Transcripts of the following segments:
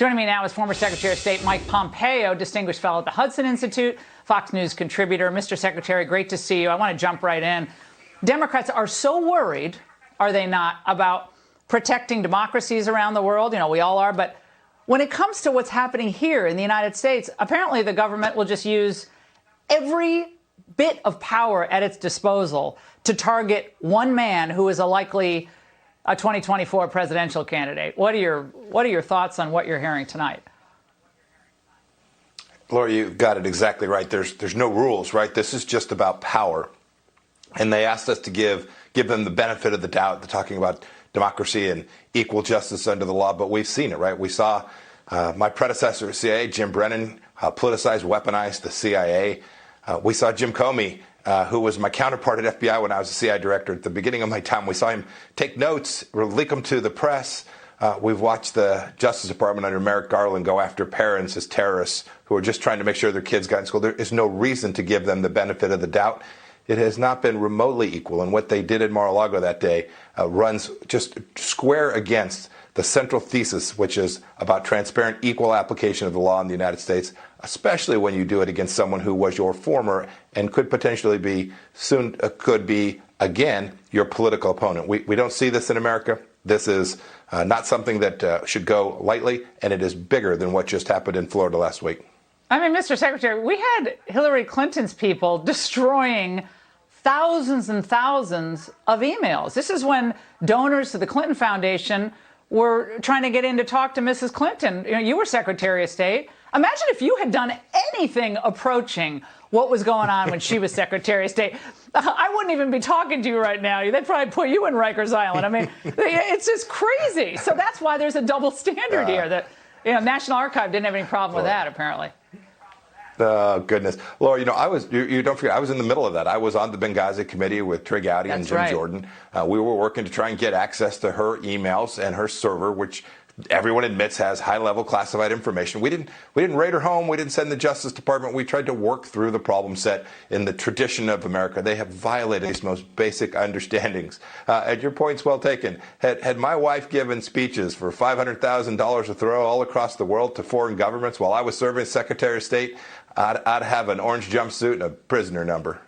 Joining me now is former Secretary of State Mike Pompeo, distinguished fellow at the Hudson Institute, Fox News contributor. Mr. Secretary, great to see you. I want to jump right in. Democrats are so worried, are they not, about protecting democracies around the world? You know, we all are. But when it comes to what's happening here in the United States, apparently the government will just use every bit of power at its disposal to target one man who is a likely 2024 presidential candidate. What are your thoughts on what you're hearing tonight? Laura, you got it exactly right. There's no rules, right? This is just about power. And they asked us to give them the benefit of the doubt. They're talking about democracy and equal justice under the law, but we've seen it, right? We saw my predecessor at CIA, Jim Brennan, politicize, weaponize the CIA. We saw Jim Comey, who was my counterpart at FBI when I was the CIA director at the beginning of my time. We saw him take notes, leak them to the press. We've watched the Justice Department under Merrick Garland go after parents as terrorists who are just trying to make sure their kids got in school. There is no reason to give them the benefit of the doubt. It has not been remotely equal. And what they did in Mar-a-Lago that day runs just square against the central thesis, which is about transparent, equal application of the law in the United States, especially when you do it against someone who was your former and could potentially be soon, could be again, your political opponent. We don't see this in America. This is not something that should go lightly, and it is bigger than what just happened in Florida last week. I mean, Mr. Secretary, we had Hillary Clinton's people destroying thousands and thousands of emails. This is when donors to the Clinton Foundation were trying to get in to talk to Mrs. Clinton. You know, you were Secretary of State. Imagine if you had done anything approaching what was going on when she was Secretary of State. I wouldn't even be talking to you right now. They'd probably put you in Rikers Island. I mean, it's just crazy. So that's why there's a double standard here. That, you know, National Archive didn't have any problem with that, apparently. Oh, goodness. Laura, you know, you don't forget, I was in the middle of that. I was on the Benghazi committee with Trey Gowdy and Jim Jordan. We were working to try and get access to her emails and her server, which everyone admits has high-level classified information. We didn't raid her home. We didn't send the Justice Department. We tried to work through the problem set in the tradition of America. They have violated these most basic understandings. And your point's well taken. Had my wife given speeches for $500,000 to throw all across the world to foreign governments while I was serving as Secretary of State, I'd have an orange jumpsuit and a prisoner number.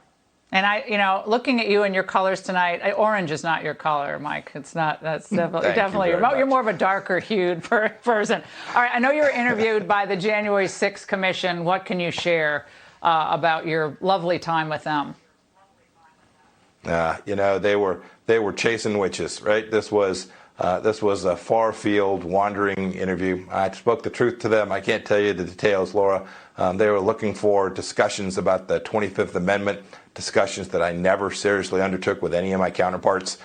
And you know, looking at you and your colors tonight, orange is not your color, Mike. It's not. That's definitely. You're more of a darker hued person. All right. I know you were interviewed by the January 6th Commission. What can you share about your lovely time with them? You know, they were chasing witches, right? This was a far field wandering interview. I spoke the truth to them. I can't tell you the details, Laura. They were looking for discussions about the 25th Amendment, discussions that I never seriously undertook with any of my counterparts.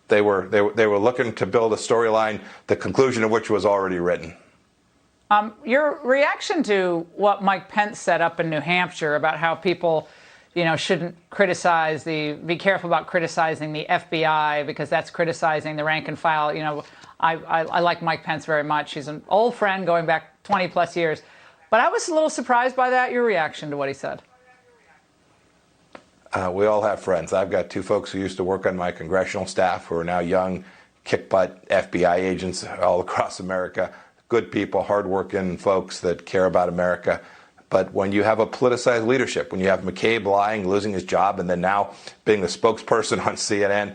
They were looking to build a storyline, the conclusion of which was already written. Your reaction to what Mike Pence said up in New Hampshire about how people, you know, shouldn't be careful about criticizing the FBI because that's criticizing the rank and file. You know, I like Mike Pence very much. He's an old friend going back 20 plus years. But I was a little surprised by that, your reaction to what he said. We all have friends. I've got two folks who used to work on my congressional staff who are now young, kick-butt FBI agents all across America. Good people, hardworking folks that care about America. But when you have a politicized leadership, when you have McCabe lying, losing his job, and then now being the spokesperson on CNN,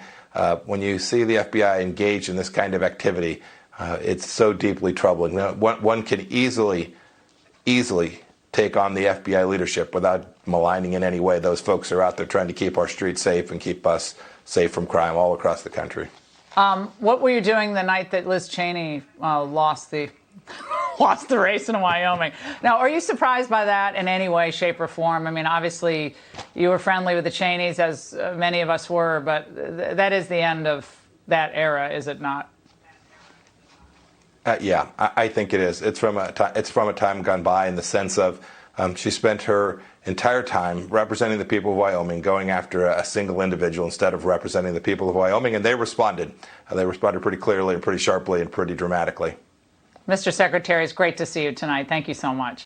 when you see the FBI engaged in this kind of activity, it's so deeply troubling. Now, one can easily take on the FBI leadership without maligning in any way. Those folks are out there trying to keep our streets safe and keep us safe from crime all across the country. What were you doing the night that Liz Cheney lost the race in Wyoming? Now, are you surprised by that in any way, shape, or form? I mean, obviously, you were friendly with the Cheneys, as many of us were, but that is the end of that era, is it not? Yeah, I think it is. It's from a time gone by in the sense of she spent her entire time representing the people of Wyoming, going after a single individual instead of representing the people of Wyoming, and they responded. They responded pretty clearly and pretty sharply and pretty dramatically. Mr. Secretary, it's great to see you tonight. Thank you so much.